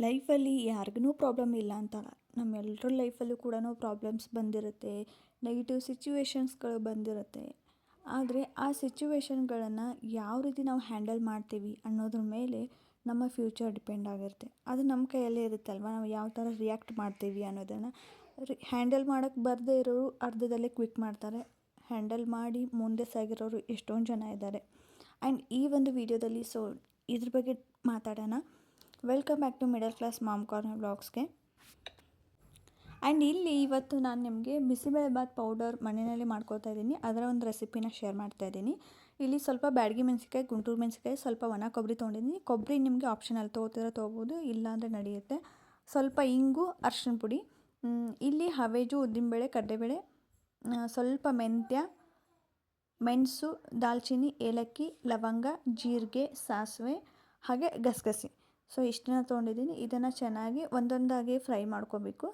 ಲೈಫಲ್ಲಿ ಯಾರಿಗೂ ಪ್ರಾಬ್ಲಮ್ ಇಲ್ಲ ಅಂತಲ್ಲ. ನಮ್ಮೆಲ್ಲರ ಲೈಫಲ್ಲೂ ಕೂಡ ಪ್ರಾಬ್ಲಮ್ಸ್ ಬಂದಿರುತ್ತೆ, ನೆಗೆಟಿವ್ ಸಿಚುವೇಶನ್ಸ್ಗಳು ಬಂದಿರುತ್ತೆ. ಆದರೆ ಆ ಸಿಚುವೇಶನ್ಗಳನ್ನು ಯಾವ ರೀತಿ ನಾವು ಹ್ಯಾಂಡಲ್ ಮಾಡ್ತೀವಿ ಅನ್ನೋದ್ರ ಮೇಲೆ ನಮ್ಮ ಫ್ಯೂಚರ್ ಡಿಪೆಂಡ್ ಆಗಿರುತ್ತೆ. ಅದು ನಮ್ಮ ಕೈಯಲ್ಲೇ ಇರುತ್ತೆ ಅಲ್ವಾ, ನಾವು ಯಾವ ಥರ ರಿಯಾಕ್ಟ್ ಮಾಡ್ತೀವಿ ಅನ್ನೋದನ್ನು. ಹ್ಯಾಂಡಲ್ ಮಾಡೋಕ್ಕೆ ಬರದೇ ಇರೋರು ಅರ್ಧದಲ್ಲೇ ಕ್ವಿಟ್ ಮಾಡ್ತಾರೆ, ಹ್ಯಾಂಡಲ್ ಮಾಡಿ ಮುಂದೆ ಸಾಗಿರೋರು ಎಷ್ಟೊಂದು ಜನ ಇದ್ದಾರೆ. ಆ್ಯಂಡ್ ಈ ಒಂದು ವಿಡಿಯೋದಲ್ಲಿ ಇದ್ರ ಬಗ್ಗೆ ಮಾತಾಡೋಣ. Welcome back to middle class mom corner ವ್ಲಾಗ್ಸ್ಗೆ. ಆ್ಯಂಡ್ ಇಲ್ಲಿ ಇವತ್ತು ನಾನು ನಿಮಗೆ ಬಿಸಿಬೇಳೆಬಾತ್ ಪೌಡರ್ ಮನೆಯಲ್ಲಿ ಮಾಡ್ಕೊಳ್ತಾ ಇದ್ದೀನಿ, ಅದರ ಒಂದು ರೆಸಿಪಿನ ಶೇರ್ ಮಾಡ್ತಾ ಇದ್ದೀನಿ. ಇಲ್ಲಿ ಸ್ವಲ್ಪ ಬ್ಯಾಡಗಿ ಮೆಣಸಿಕಾಯಿ, ಗುಂಟೂರು ಮೆಣಸಿಕಾಯಿ, ಸ್ವಲ್ಪ ಒಣ ಕೊಬ್ಬರಿ ತೊಗೊಂಡಿದ್ದೀನಿ. ಕೊಬ್ಬರಿ ನಿಮಗೆ ಆಪ್ಷನಲ್, ತೊಗೋಬೋದು, ಇಲ್ಲಾಂದರೆ ನಡೆಯುತ್ತೆ. ಸ್ವಲ್ಪ ಇಂಗು, ಅರಿಶಿನ ಪುಡಿ, ಇಲ್ಲಿ ಹವೇಜು, ಉದ್ದಿನಬೇಳೆ, ಕಡಲೆಬೇಳೆ, ಸ್ವಲ್ಪ ಮೆಂತ್ಯ, ಮೆಣಸು, ದಾಲ್ಚಿನ್ನಿ, ಏಲಕ್ಕಿ, ಲವಂಗ, ಜೀರಿಗೆ, ಸಾಸಿವೆ, ಹಾಗೆ ಗಸಗಸೆ. ಇಷ್ಟನ್ನ ತೊಗೊಂಡಿದ್ದೀನಿ. ಇದನ್ನು ಚೆನ್ನಾಗಿ ಒಂದೊಂದಾಗಿ ಫ್ರೈ ಮಾಡ್ಕೋಬೇಕು.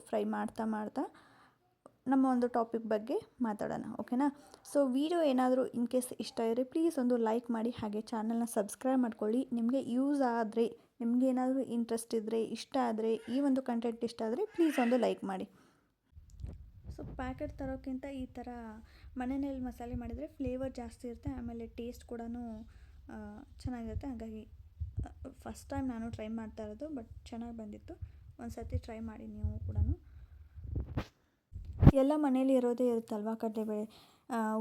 ಫ್ರೈ ಮಾಡ್ತಾ ನಮ್ಮ ಒಂದು ಟಾಪಿಕ್ ಬಗ್ಗೆ ಮಾತಾಡೋಣ, ಓಕೆನಾ? ವಿಡಿಯೋ ಏನಾದರೂ ಇನ್ ಕೇಸ್ ಇಷ್ಟ ಇದ್ದರೆ ಪ್ಲೀಸ್ ಒಂದು ಲೈಕ್ ಮಾಡಿ, ಹಾಗೆ ಚಾನಲ್ನ ಸಬ್ಸ್ಕ್ರೈಬ್ ಮಾಡ್ಕೊಳ್ಳಿ. ನಿಮಗೆ ಯೂಸ್ ಆದರೆ, ನಿಮಗೆ ಏನಾದರೂ ಇಂಟ್ರೆಸ್ಟ್ ಇದ್ದರೆ, ಇಷ್ಟ ಆದರೆ, ಈ ಒಂದು ಕಂಟೆಂಟ್ ಇಷ್ಟ ಆದರೆ ಪ್ಲೀಸ್ ಒಂದು ಲೈಕ್ ಮಾಡಿ. ಪ್ಯಾಕೆಟ್ ತರೋಕ್ಕಿಂತ ಈ ಥರ ಮನೆಯಲ್ಲಿ ಮಸಾಲೆ ಮಾಡಿದರೆ ಫ್ಲೇವರ್ ಜಾಸ್ತಿ ಇರುತ್ತೆ, ಆಮೇಲೆ ಟೇಸ್ಟ್ ಕೂಡ ಚೆನ್ನಾಗಿರುತ್ತೆ. ಹಾಗಾಗಿ ಫಸ್ಟ್ ಟೈಮ್ ನಾನು ಟ್ರೈ ಮಾಡ್ತಾ ಇರೋದು, ಬಟ್ ಚೆನ್ನಾಗಿ ಬಂದಿತ್ತು. ಒಂದು ಸರ್ತಿ ಟ್ರೈ ಮಾಡಿ ನೀವು ಕೂಡ. ಎಲ್ಲ ಮನೇಲಿ ಇರೋದೇ ಇರುತ್ತಲ್ವ, ಕಡಲೆಬೇಳೆ,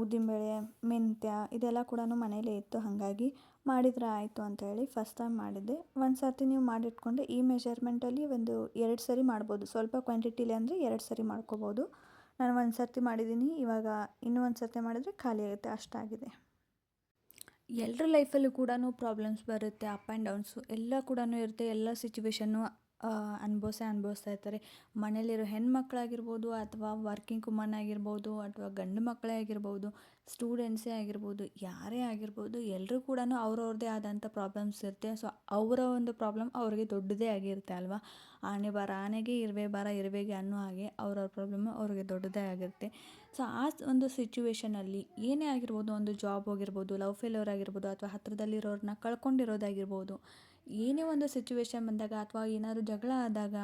ಉದ್ದಿನಬೇಳೆ, ಮೆಂತ್ಯ, ಇದೆಲ್ಲ ಕೂಡ ಮನೇಲೇ ಇತ್ತು. ಹಾಗಾಗಿ ಮಾಡಿದರೆ ಆಯಿತು ಅಂತೇಳಿ ಫಸ್ಟ್ ಟೈಮ್ ಮಾಡಿದ್ದೆ. ಒಂದು ಸರ್ತಿ ನೀವು ಮಾಡಿಟ್ಕೊಂಡ್ರೆ ಈ ಮೆಜರ್ಮೆಂಟಲ್ಲಿ ಒಂದು 2 ಸರಿ ಮಾಡ್ಬೋದು. ಸ್ವಲ್ಪ ಕ್ವಾಂಟಿಟಿಲಿ ಅಂದರೆ 2 ಸರಿ ಮಾಡ್ಕೋಬೋದು. ನಾನು ಒಂದು ಸರ್ತಿ ಮಾಡಿದ್ದೀನಿ, ಇವಾಗ ಇನ್ನೂ ಒಂದು ಸರ್ತಿ ಮಾಡಿದರೆ ಖಾಲಿ ಆಗುತ್ತೆ, ಅಷ್ಟಾಗಿದೆ. ಎಲ್ಲರ ಲೈಫಲ್ಲೂ ಕೂಡ ಪ್ರಾಬ್ಲಮ್ಸ್ ಬರುತ್ತೆ, ಅಪ್ ಆ್ಯಂಡ್ ಡೌನ್ಸು ಎಲ್ಲ ಕೂಡ ಇರುತ್ತೆ. ಎಲ್ಲ ಸಿಚುವೇಶನ್ನು ಅನುಭವಿಸ್ತಾ ಇರ್ತಾರೆ. ಮನೇಲಿರೋ ಹೆಣ್ಮಕ್ಳಾಗಿರ್ಬೋದು, ಅಥವಾ ವರ್ಕಿಂಗ್ ವುಮನ್ ಆಗಿರ್ಬೋದು, ಅಥವಾ ಗಂಡು ಮಕ್ಕಳೇ ಆಗಿರ್ಬೋದು, ಸ್ಟೂಡೆಂಟ್ಸೇ ಆಗಿರ್ಬೋದು, ಯಾರೇ ಆಗಿರ್ಬೋದು, ಎಲ್ಲರೂ ಕೂಡ ಅವ್ರವ್ರದ್ದೇ ಆದಂಥ ಪ್ರಾಬ್ಲಮ್ಸ್ ಇರುತ್ತೆ. ಅವರ ಒಂದು ಪ್ರಾಬ್ಲಮ್ ಅವ್ರಿಗೆ ದೊಡ್ಡದೇ ಆಗಿರುತ್ತೆ ಅಲ್ವಾ. ಆನೆ ಬಾರ ಆನೆಗೆ, ಇರುವೆ ಬಾರ ಇರುವೆಗೆ ಅನ್ನೋ ಹಾಗೆ ಅವ್ರವ್ರ ಪ್ರಾಬ್ಲಮ್ಮು ಅವ್ರಿಗೆ ದೊಡ್ಡದೇ ಆಗಿರುತ್ತೆ. ಆ ಒಂದು ಸಿಚುವೇಷನಲ್ಲಿ ಏನೇ ಆಗಿರ್ಬೋದು, ಒಂದು ಜಾಬ್ ಆಗಿರ್ಬೋದು, ಲವ್ ಫೇಲ್ಯೂರ್ ಆಗಿರ್ಬೋದು, ಅಥವಾ ಹತ್ತಿರದಲ್ಲಿರೋರನ್ನ ಕಳ್ಕೊಂಡಿರೋದಾಗಿರ್ಬೋದು, ಏನೇ ಒಂದು ಸಿಚುವೇಶನ್ ಬಂದಾಗ, ಅಥವಾ ಏನಾದರೂ ಜಗಳ ಆದಾಗ,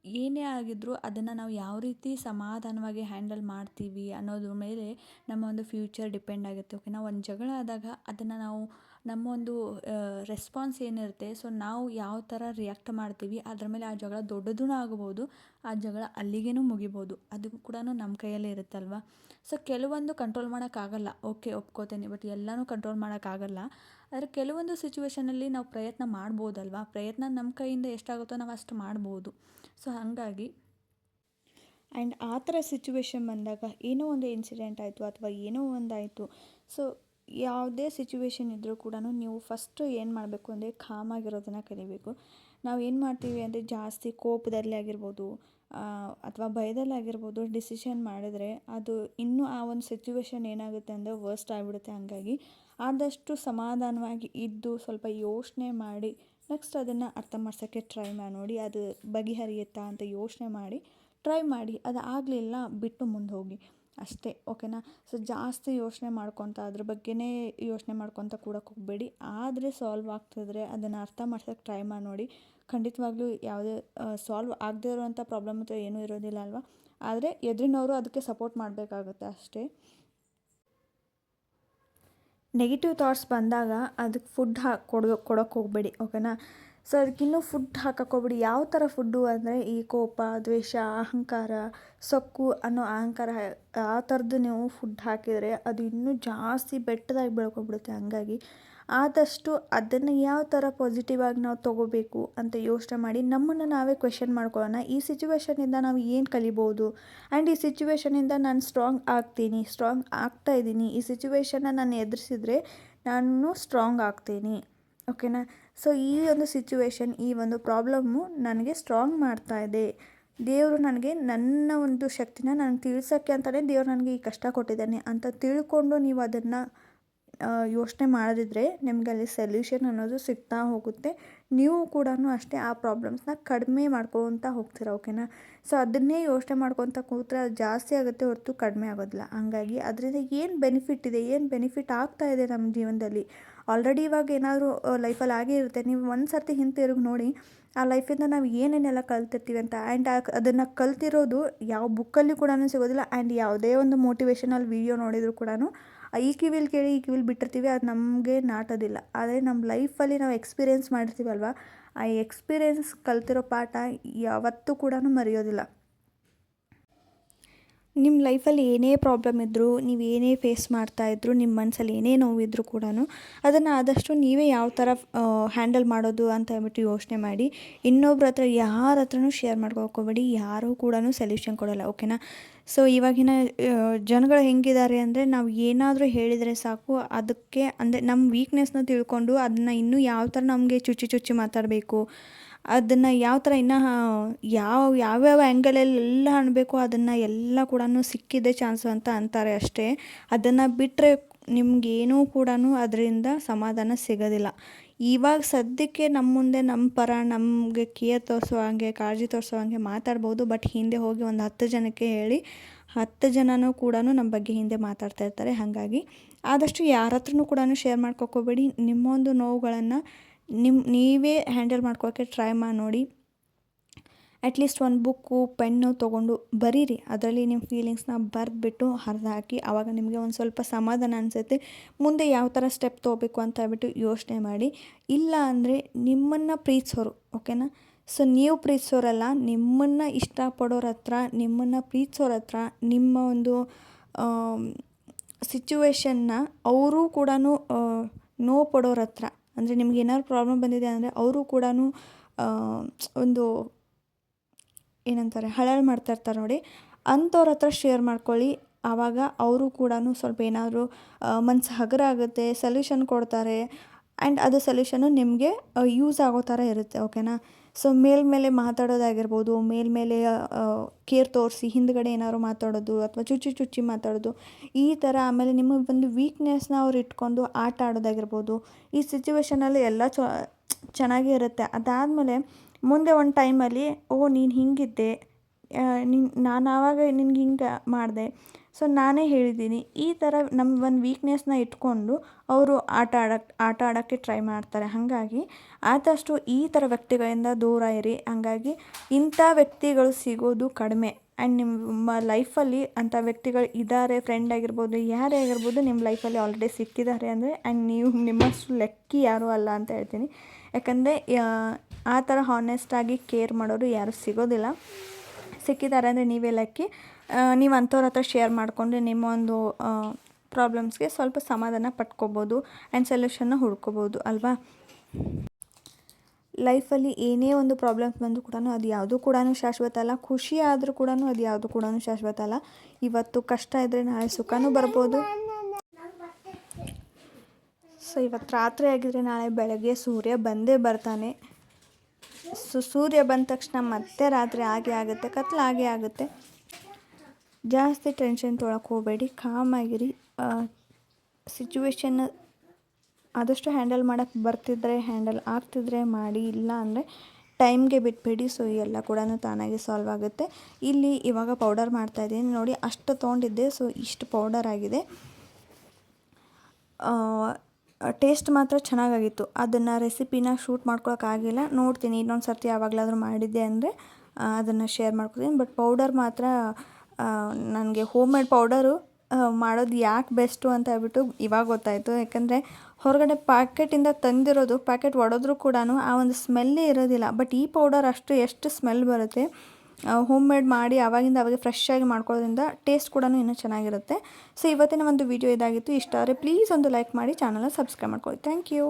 ಏನೇ ಆಗಿದ್ರೂ ಅದನ್ನು ನಾವು ಯಾವ ರೀತಿ ಸಮಾಧಾನವಾಗಿ ಹ್ಯಾಂಡಲ್ ಮಾಡ್ತೀವಿ ಅನ್ನೋದ್ರ ಮೇಲೆ ನಮ್ಮ ಒಂದು ಫ್ಯೂಚರ್ ಡಿಪೆಂಡ್ ಆಗುತ್ತೆ, ಓಕೆನಾ? ಒಂದು ಜಗಳ ಆದಾಗ ಅದನ್ನು ನಾವು ನಮ್ಮ ಒಂದು ರೆಸ್ಪಾನ್ಸ್ ಏನಿರುತ್ತೆ, ನಾವು ಯಾವ ಥರ ರಿಯಾಕ್ಟ್ ಮಾಡ್ತೀವಿ ಅದ್ರ ಮೇಲೆ ಆ ಜಗಳ ದೊಡ್ಡದೂ ಆಗ್ಬೋದು, ಆ ಜಗಳ ಅಲ್ಲಿಗೇನೂ ಮುಗಿಬೋದು. ಅದು ಕೂಡ ನಮ್ಮ ಕೈಯಲ್ಲೇ ಇರುತ್ತಲ್ವ. ಕೆಲವೊಂದು ಕಂಟ್ರೋಲ್ ಮಾಡೋಕ್ಕಾಗಲ್ಲ, ಓಕೆ, ಒಪ್ಕೋತೀನಿ. ಬಟ್ ಎಲ್ಲನೂ ಕಂಟ್ರೋಲ್ ಮಾಡೋಕ್ಕಾಗಲ್ಲ. ಆದರೆ ಕೆಲವೊಂದು ಸಿಚುವೇಷನಲ್ಲಿ ನಾವು ಪ್ರಯತ್ನ ಮಾಡ್ಬೋದಲ್ವ. ಪ್ರಯತ್ನ ನಮ್ಮ ಕೈಯಿಂದ ಎಷ್ಟಾಗುತ್ತೋ ನಾವು ಅಷ್ಟು ಮಾಡ್ಬೋದು. ಹಾಗಾಗಿ ಆ್ಯಂಡ್ ಆ ಥರ ಸಿಚುವೇಶನ್ ಬಂದಾಗ ಏನೋ ಒಂದು ಇನ್ಸಿಡೆಂಟ್ ಆಯಿತು, ಅಥವಾ ಏನೋ ಒಂದಾಯಿತು. ಯಾವುದೇ ಸಿಚುವೇಶನ್ ಇದ್ದರೂ ಕೂಡ ನೀವು ಫಸ್ಟು ಏನು ಮಾಡಬೇಕು ಅಂದರೆ ಕಾಮಾಗಿರೋದನ್ನು ಕಲಿಬೇಕು. ನಾವು ಏನು ಮಾಡ್ತೀವಿ ಅಂದರೆ ಜಾಸ್ತಿ ಕೋಪದಲ್ಲಿ ಆಗಿರ್ಬೋದು, ಅಥವಾ ಭಯದಲ್ಲಿ ಆಗಿರ್ಬೋದು ಡಿಸಿಷನ್ ಮಾಡಿದ್ರೆ ಅದು ಇನ್ನೂ ಆ ಒಂದು ಸಿಚುವೇಶನ್ ಏನಾಗುತ್ತೆ ಅಂದರೆ ವರ್ಸ್ಟ್ ಆಗಿಬಿಡುತ್ತೆ. ಹಾಗಾಗಿ ಆದಷ್ಟು ಸಮಾಧಾನವಾಗಿ ಇದ್ದು ಸ್ವಲ್ಪ ಯೋಚನೆ ಮಾಡಿ ನೆಕ್ಸ್ಟ್ ಅದನ್ನು ಅರ್ಥ ಮಾಡ್ಸೋಕ್ಕೆ ಟ್ರೈ ಮಾಡಿ ನೋಡಿ. ಅದು ಬಗೆಹರಿಯುತ್ತಾ ಅಂತ ಯೋಚನೆ ಮಾಡಿ ಟ್ರೈ ಮಾಡಿ. ಅದು ಆಗಲಿಲ್ಲ ಬಿಟ್ಟು ಮುಂದೆ ಹೋಗಿ ಅಷ್ಟೇ, ಓಕೆನಾ? ಜಾಸ್ತಿ ಯೋಚನೆ ಮಾಡ್ಕೊತ ಅದ್ರ ಬಗ್ಗೆನೇ ಯೋಚನೆ ಮಾಡ್ಕೊತ ಕೂಡಕ್ಕೆ ಹೋಗಬೇಡಿ. ಆದರೆ ಸಾಲ್ವ್ ಆಗ್ತಿದ್ರೆ ಅದನ್ನು ಅರ್ಥ ಮಾಡ್ಸೋಕ್ಕೆ ಟ್ರೈ ಮಾಡಿ ನೋಡಿ. ಖಂಡಿತವಾಗ್ಲೂ ಯಾವುದೇ ಸಾಲ್ವ್ ಆಗದೇ ಇರೋವಂಥ ಪ್ರಾಬ್ಲಮ್ ಅಥವಾ ಏನೂ ಇರೋದಿಲ್ಲ ಅಲ್ವಾ. ಆದರೆ ಎದುರಿನವರು ಅದಕ್ಕೆ ಸಪೋರ್ಟ್ ಮಾಡಬೇಕಾಗುತ್ತೆ ಅಷ್ಟೇ. ನೆಗೆಟಿವ್ ಥಾಟ್ಸ್ ಬಂದಾಗ ಅದಕ್ಕೆ ಫುಡ್ ಕೊಡೋಕ್ಕೆ ಹೋಗಬೇಡಿ, ಓಕೆನಾ? ಅದಕ್ಕಿನ್ನೂ ಫುಡ್ ಹಾಕೋಬೇಡಿ. ಯಾವ ಥರ ಫುಡ್ಡು ಅಂದರೆ ಈ ಕೋಪ, ದ್ವೇಷ, ಅಹಂಕಾರ, ಸೊಕ್ಕು ಅನ್ನೋ ಅಹಂಕಾರ, ಆ ಥರದ್ದು ನೀವು ಫುಡ್ ಹಾಕಿದರೆ ಅದು ಇನ್ನೂ ಜಾಸ್ತಿ ಬೆಟ್ಟದಾಗಿ ಬೆಳ್ಕೊಬಿಡುತ್ತೆ. ಹಂಗಾಗಿ ಆದಷ್ಟು ಅದನ್ನು ಯಾವ ಥರ ಪಾಸಿಟಿವ್ ಆಗಿ ನಾವು ತೊಗೋಬೇಕು ಅಂತ ಯೋಚನೆ ಮಾಡಿ ನಮ್ಮನ್ನು ನಾವೇ ಕ್ವೆಶ್ಚನ್ ಮಾಡ್ಕೊಳ್ಳೋಣ. ಈ ಸಿಚುವೇಷನಿಂದ ನಾವು ಏನು ಕಲಿಬೋದು, ಆ್ಯಂಡ್ ಈ ಸಿಚುವೇಷನಿಂದ ನಾನು ಸ್ಟ್ರಾಂಗ್ ಆಗ್ತಾ ಇದ್ದೀನಿ, ಈ ಸಿಚುವೇಷನ್ನ ನಾನು ಎದುರಿಸಿದ್ರೆ ನಾನು ಸ್ಟ್ರಾಂಗ್ ಆಗ್ತೀನಿ, ಓಕೆನಾ? ಈ ಒಂದು ಸಿಚುವೇಶನ್, ಈ ಒಂದು ಪ್ರಾಬ್ಲಮ್ಮು ನನಗೆ ಸ್ಟ್ರಾಂಗ್ ಮಾಡ್ತಾ ಇದೆ. ದೇವರು ನನಗೆ ನನ್ನ ಒಂದು ಶಕ್ತಿನ ನನಗೆ ತಿಳಿಸೋಕ್ಕೆ ಅಂತಲೇ ದೇವ್ರು ನನಗೆ ಈ ಕಷ್ಟ ಕೊಟ್ಟಿದ್ದಾನೆ ಅಂತ ತಿಳ್ಕೊಂಡು ನೀವು ಅದನ್ನು ಯೋಚನೆ ಮಾಡಿದ್ರೆ ನಿಮಗೆ ಅಲ್ಲಿ ಸೊಲ್ಯೂಷನ್ ಅನ್ನೋದು ಸಿಗ್ತಾ ಹೋಗುತ್ತೆ. ನೀವು ಕೂಡ ಅಷ್ಟೇ ಆ ಪ್ರಾಬ್ಲಮ್ಸ್ನ ಕಡಿಮೆ ಮಾಡ್ಕೊತ ಹೋಗ್ತೀರ, ಓಕೆನಾ? ಅದನ್ನೇ ಯೋಚನೆ ಮಾಡ್ಕೊತ ಕೂತ್ರೆ ಅದು ಜಾಸ್ತಿ ಆಗುತ್ತೆ ಹೊರತು ಕಡಿಮೆ ಆಗೋದಿಲ್ಲ. ಹಂಗಾಗಿ ಅದರಿಂದ ಏನು ಬೆನಿಫಿಟ್ ಇದೆ, ಏನು ಬೆನಿಫಿಟ್ ಆಗ್ತಾ ಇದೆ ನಮ್ಮ ಜೀವನದಲ್ಲಿ ಆಲ್ರೆಡಿ ಇವಾಗ ಏನಾದರೂ ಲೈಫಲ್ಲಿ ಆಗೇ ಇರುತ್ತೆ. ನೀವು ಒಂದು ಸರ್ತಿ ಹಿಂತಿರುಗಿ ನೋಡಿ ಆ ಲೈಫಿಂದ ನಾವು ಏನೇನೆಲ್ಲ ಕಲ್ತಿರ್ತೀವಿ ಅಂತ. ಆ್ಯಂಡ್ ಅದನ್ನು ಕಲ್ತಿರೋದು ಯಾವ ಬುಕ್ಕಲ್ಲಿ ಕೂಡ ಸಿಗೋದಿಲ್ಲ. ಆ್ಯಂಡ್ ಯಾವುದೇ ಒಂದು ಮೋಟಿವೇಶನಲ್ ವೀಡಿಯೋ ನೋಡಿದರೂ ಕೂಡ ಈ ಕಿವಿಲಿ ಕೇಳಿ ಈ ಕಿವಿಲಿ ಬಿಟ್ಟಿರ್ತೀವಿ, ಅದು ನಮಗೆ ನಾಟೋದಿಲ್ಲ. ಆದರೆ ನಮ್ಮ ಲೈಫಲ್ಲಿ ನಾವು ಎಕ್ಸ್ಪೀರಿಯೆನ್ಸ್ ಮಾಡಿರ್ತೀವಲ್ವ, ಆ ಎಕ್ಸ್ಪೀರಿಯೆನ್ಸ್ ಕಲ್ತಿರೋ ಪಾಠ ಯಾವತ್ತೂ ಕೂಡ ಮರೆಯೋದಿಲ್ಲ. ನಿಮ್ಮ ಲೈಫಲ್ಲಿ ಏನೇ ಪ್ರಾಬ್ಲಮ್ ಇದ್ದರೂ, ನೀವು ಏನೇ ಫೇಸ್ ಮಾಡ್ತಾಯಿದ್ರು, ನಿಮ್ಮ ಮನಸ್ಸಲ್ಲಿ ಏನೇ ನೋವಿದ್ರೂ ಕೂಡ ಅದನ್ನು ಆದಷ್ಟು ನೀವೇ ಯಾವ ಥರ ಹ್ಯಾಂಡಲ್ ಮಾಡೋದು ಅಂತ ಹೇಳ್ಬಿಟ್ಟು ಯೋಚನೆ ಮಾಡಿ. ಇನ್ನೊಬ್ರ ಹತ್ರ ಯಾರ ಹತ್ರನೂ ಶೇರ್ ಮಾಡ್ಕೋಬೇಡಿ, ಯಾರೂ ಕೂಡ ಸೊಲ್ಯೂಷನ್ ಕೊಡೋಲ್ಲ, ಓಕೆನಾ. ಸೊ ಇವಾಗಿನ ಜನಗಳು ಹೆಂಗಿದ್ದಾರೆ ಅಂದರೆ, ನಾವು ಏನಾದರೂ ಹೇಳಿದರೆ ಸಾಕು, ಅದಕ್ಕೆ ಅಂದರೆ ನಮ್ಮ ವೀಕ್ನೆಸ್ನ ತಿಳ್ಕೊಂಡು ಅದನ್ನು ಇನ್ನೂ ಯಾವ ಥರ ನಮಗೆ ಚುಚ್ಚಿ ಮಾತಾಡಬೇಕು, ಅದನ್ನು ಯಾವ ಥರ ಇನ್ನೂ ಯಾವ್ಯಾವ ಆ್ಯಂಗಲಲ್ಲೆಲ್ಲ ಅನ್ನಬೇಕು ಅದನ್ನು ಎಲ್ಲ ಕೂಡ ಸಿಕ್ಕಿದೆ ಚಾನ್ಸು ಅಂತ ಅಂತಾರೆ ಅಷ್ಟೇ. ಅದನ್ನು ಬಿಟ್ಟರೆ ನಿಮಗೇನೂ ಕೂಡ ಅದರಿಂದ ಸಮಾಧಾನ ಸಿಗೋದಿಲ್ಲ. ಇವಾಗ ಸದ್ಯಕ್ಕೆ ನಮ್ಮ ಮುಂದೆ ನಮ್ಮ ಪರ ನಮಗೆ ಕೇರ್ ತೋರಿಸೋ ಹಾಗೆ, ಕಾಳಜಿ ತೋರಿಸೋ ಹಾಗೆ ಮಾತಾಡ್ಬೋದು. ಬಟ್ ಹಿಂದೆ ಹೋಗಿ ಒಂದು 10 ಜನಕ್ಕೆ ಹೇಳಿ 10 ಜನನೂ ಕೂಡ ನಮ್ಮ ಬಗ್ಗೆ ಹಿಂದೆ ಮಾತಾಡ್ತಾ ಇರ್ತಾರೆ. ಹಾಗಾಗಿ ಆದಷ್ಟು ಯಾರ ಹತ್ರನೂ ಕೂಡ ಶೇರ್ ಮಾಡ್ಕೋಬೇಡಿ. ನಿಮ್ಮ ಒಂದು ನೋವುಗಳನ್ನು ನೀವೇ ಹ್ಯಾಂಡಲ್ ಮಾಡ್ಕೊಳ್ಳೋಕ್ಕೆ ಟ್ರೈ ಮಾಡಿ ನೋಡಿ. ಅಟ್ಲೀಸ್ಟ್ ಒಂದು ಬುಕ್ಕು ಪೆನ್ನು ತೊಗೊಂಡು ಬರೀರಿ. ಅದರಲ್ಲಿ ನಿಮ್ಮ ಫೀಲಿಂಗ್ಸ್ನ ಬರೆದ್ಬಿಟ್ಟು ಹರಿದು ಹಾಕಿ. ಆವಾಗ ನಿಮಗೆ ಒಂದು ಸ್ವಲ್ಪ ಸಮಾಧಾನ ಅನಿಸುತ್ತೆ. ಮುಂದೆ ಯಾವ ಥರ ಸ್ಟೆಪ್ ತೊಗೋಬೇಕು ಅಂತ ಹೇಳ್ಬಿಟ್ಟು ಯೋಚನೆ ಮಾಡಿ. ಇಲ್ಲ ಅಂದರೆ ನಿಮ್ಮನ್ನು ಪ್ರೀತಿಸೋರು, ಓಕೆನಾ. ಸೊ ನೀವು ಪ್ರೀತಿಸೋರಲ್ಲ, ನಿಮ್ಮನ್ನು ಇಷ್ಟಪಡೋರ ಹತ್ರ, ನಿಮ್ಮನ್ನು ಪ್ರೀತಿಸೋರ ಹತ್ರ, ನಿಮ್ಮ ಒಂದು ಸಿಚುವೇಶನ್ನ ಅವರು ಕೂಡ ನೋವು ಪಡೋರ ಹತ್ರ, ಅಂದರೆ ನಿಮ್ಗೆ ಏನಾದ್ರು ಪ್ರಾಬ್ಲಮ್ ಬಂದಿದೆ ಅಂದರೆ ಅವರು ಕೂಡ ಒಂದು ಏನಂತಾರೆ ಹಳಲು ಮಾಡ್ತಾಯಿರ್ತಾರೆ ನೋಡಿ, ಅಂಥವ್ರ ಹತ್ರ ಶೇರ್ ಮಾಡ್ಕೊಳ್ಳಿ. ಆವಾಗ ಅವರು ಕೂಡ ಸ್ವಲ್ಪ ಏನಾದರೂ ಮನಸ್ಸು ಹಗುರ ಆಗುತ್ತೆ, ಸೊಲ್ಯೂಷನ್ ಕೊಡ್ತಾರೆ. ಆ್ಯಂಡ್ ಅದು ಸೊಲ್ಯೂಷನ್ನು ನಿಮಗೆ ಯೂಸ್ ಆಗೋ ಥರ ಇರುತ್ತೆ, ಓಕೆನಾ. ಸೊ ಮೇಲ್ಮೇಲೆ ಮಾತಾಡೋದಾಗಿರ್ಬೋದು, ಮೇಲ್ಮೇಲೆ ಕೇರ್ ತೋರಿಸಿ ಹಿಂದ್ಗಡೆ ಏನಾದ್ರು ಮಾತಾಡೋದು ಅಥವಾ ಚುಚ್ಚಿ ಮಾತಾಡೋದು, ಈ ಥರ. ಆಮೇಲೆ ನಿಮ್ಮ ಒಂದು ವೀಕ್ನೆಸ್ನ ಅವ್ರು ಇಟ್ಕೊಂಡು ಆಟ ಆಡೋದಾಗಿರ್ಬೋದು. ಈ ಸಿಚುವೇಷನಲ್ಲಿ ಎಲ್ಲ ಚೆನ್ನಾಗೇ ಇರುತ್ತೆ. ಅದಾದಮೇಲೆ ಮುಂದೆ ಒಂದು ಟೈಮಲ್ಲಿ ನೀನು ಹಿಂಗಿದ್ದೆ, ನಾನು ಆವಾಗ ನಿನ್ಗೆ ಹಿಂಗೆ ಮಾಡಿದೆ, ಸೊ ನಾನೇ ಹೇಳಿದ್ದೀನಿ, ಈ ಥರ ನಮ್ಮ ಒಂದು ವೀಕ್ನೆಸ್ನ ಇಟ್ಕೊಂಡು ಅವರು ಆಟ ಆಡೋಕ್ಕೆ ಟ್ರೈ ಮಾಡ್ತಾರೆ. ಹಾಗಾಗಿ ಆದಷ್ಟು ಈ ಥರ ವ್ಯಕ್ತಿಗಳಿಂದ ದೂರ ಇರಿ. ಹಾಗಾಗಿ ಇಂಥ ವ್ಯಕ್ತಿಗಳು ಸಿಗೋದು ಕಡಿಮೆ. ಆ್ಯಂಡ್ ನಿಮ್ಮ ಲೈಫಲ್ಲಿ ಅಂಥ ವ್ಯಕ್ತಿಗಳು ಇದ್ದಾರೆ, ಫ್ರೆಂಡ್ ಆಗಿರ್ಬೋದು, ಯಾರೇ ಆಗಿರ್ಬೋದು, ನಿಮ್ಮ ಲೈಫಲ್ಲಿ ಆಲ್ರೆಡಿ ಸಿಕ್ಕಿದ್ದಾರೆ ಅಂದರೆ, ಆ್ಯಂಡ್ ನೀವು ನಿಮ್ಮಷ್ಟು ಲೆಕ್ಕಿ ಯಾರೂ ಅಲ್ಲ ಅಂತ ಹೇಳ್ತೀನಿ. ಯಾಕಂದರೆ ಆ ಥರ ಹಾನೆಸ್ಟಾಗಿ ಕೇರ್ ಮಾಡೋರು ಯಾರೂ ಸಿಗೋದಿಲ್ಲ. ಸಿಕ್ಕಿದ್ದಾರೆ ಅಂದರೆ ನೀವೇ ಲಕ್ಕಿ. ನೀವು ಅಂಥವ್ರ ಹತ್ರ ಶೇರ್ ಮಾಡಿಕೊಂಡು ನಿಮ್ಮ ಒಂದು ಪ್ರಾಬ್ಲಮ್ಸ್ಗೆ ಸ್ವಲ್ಪ ಸಮಾಧಾನ ಪಡ್ಕೋಬೋದು ಆ್ಯಂಡ್ ಸೊಲ್ಯೂಷನ್ನ ಹುಡ್ಕೋಬೋದು ಅಲ್ವಾ. ಲೈಫಲ್ಲಿ ಏನೇ ಒಂದು ಪ್ರಾಬ್ಲಮ್ಸ್ ಬಂದರೂ ಕೂಡ ಅದು ಯಾವುದೂ ಕೂಡ ಶಾಶ್ವತ ಅಲ್ಲ. ಖುಷಿ ಆದರೂ ಕೂಡ ಅದು ಯಾವುದೂ ಕೂಡ ಶಾಶ್ವತ ಅಲ್ಲ. ಇವತ್ತು ಕಷ್ಟ ಇದ್ದರೆ ನಾಳೆ ಸುಖನೂ ಬರ್ಬೋದು. ಸೊ ಇವತ್ತು ರಾತ್ರಿ ಆಗಿದ್ರೆ ನಾಳೆ ಬೆಳಗ್ಗೆ ಸೂರ್ಯ ಬಂದೇ ಬರ್ತಾನೆ. ಸೊ ಸೂರ್ಯ ಬಂದ ತಕ್ಷಣ ಮತ್ತೆ ರಾತ್ರಿ ಆಗುತ್ತೆ, ಕತ್ಲಾಗೇ ಆಗುತ್ತೆ. ಜಾಸ್ತಿ ಟೆನ್ಷನ್ ತೊಗೊಳಕ್ಕೆ ಹೋಗಬೇಡಿ, ಕಾಮಾಗಿರಿ. ಸಿಚುವೇಶನ್ನ ಆದಷ್ಟು ಹ್ಯಾಂಡಲ್ ಮಾಡೋಕ್ಕೆ ಬರ್ತಿದ್ರೆ ಹ್ಯಾಂಡಲ್ ಆಗ್ತಿದ್ರೆ ಮಾಡಿ, ಇಲ್ಲ ಅಂದರೆ ಟೈಮ್ಗೆ ಬಿಟ್ಬಿಡಿ. ಸೊ ಎಲ್ಲ ಕೂಡ ತಾನಾಗಿ ಸಾಲ್ವ್ ಆಗುತ್ತೆ. ಇಲ್ಲಿ ಇವಾಗ ಪೌಡರ್ ಮಾಡ್ತಾಯಿದ್ದೀನಿ ನೋಡಿ, ಅಷ್ಟು ತೊಗೊಂಡಿದ್ದೆ. ಸೊ ಇಷ್ಟು ಪೌಡರ್ ಆಗಿದೆ. ಟೇಸ್ಟ್ ಮಾತ್ರ ಚೆನ್ನಾಗಾಗಿತ್ತು. ಅದನ್ನು ರೆಸಿಪಿನ ಶೂಟ್ ಮಾಡ್ಕೊಳಕ್ಕಾಗಿಲ್ಲ. ನೋಡ್ತೀನಿ ಇನ್ನೊಂದು ಸರ್ತಿ ಯಾವಾಗಲಾದರೂ ಮಾಡಿದ್ದೆ ಅಂದರೆ ಅದನ್ನು ಶೇರ್ ಮಾಡ್ಕೊತೀನಿ. ಬಟ್ ಪೌಡರ್ ಮಾತ್ರ ನನಗೆ ಹೋಮ್ ಮೇಡ್ ಪೌಡರು ಮಾಡೋದು ಯಾಕೆ ಬೆಸ್ಟು ಅಂತ ಹೇಳ್ಬಿಟ್ಟು ಇವಾಗ ಗೊತ್ತಾಯಿತು. ಯಾಕಂದರೆ ಹೊರಗಡೆ ಪ್ಯಾಕೆಟಿಂದ ತಂದಿರೋದು, ಪ್ಯಾಕೆಟ್ ಒಡೆದ್ರೂ ಕೂಡ ಆ ಒಂದು ಸ್ಮೆಲ್ಲೇ ಇರೋದಿಲ್ಲ. ಬಟ್ ಈ ಪೌಡರ್ ಎಷ್ಟು ಸ್ಮೆಲ್ ಬರುತ್ತೆ. ಹೋಮ್ ಮೇಡ್ ಮಾಡಿ ಆವಾಗಿಂದ ಅವಾಗೆ ಫ್ರೆಶ್ಶಾಗಿ ಮಾಡ್ಕೊಳ್ಳೋದ್ರಿಂದ ಟೇಸ್ಟ್ ಕೂಡ ಇನ್ನೂ ಚೆನ್ನಾಗಿರುತ್ತೆ. ಸೊ ಇವತ್ತಿನ ಒಂದು ವಿಡಿಯೋ ಇದಾಗಿತ್ತು. ಇಷ್ಟ ಆದರೆ ಪ್ಲೀಸ್ ಒಂದು ಲೈಕ್ ಮಾಡಿ, ಚಾನಲ್ನ ಸಬ್ಸ್ಕ್ರೈಬ್ ಮಾಡ್ಕೊಳ್ಳಿ. Thank you.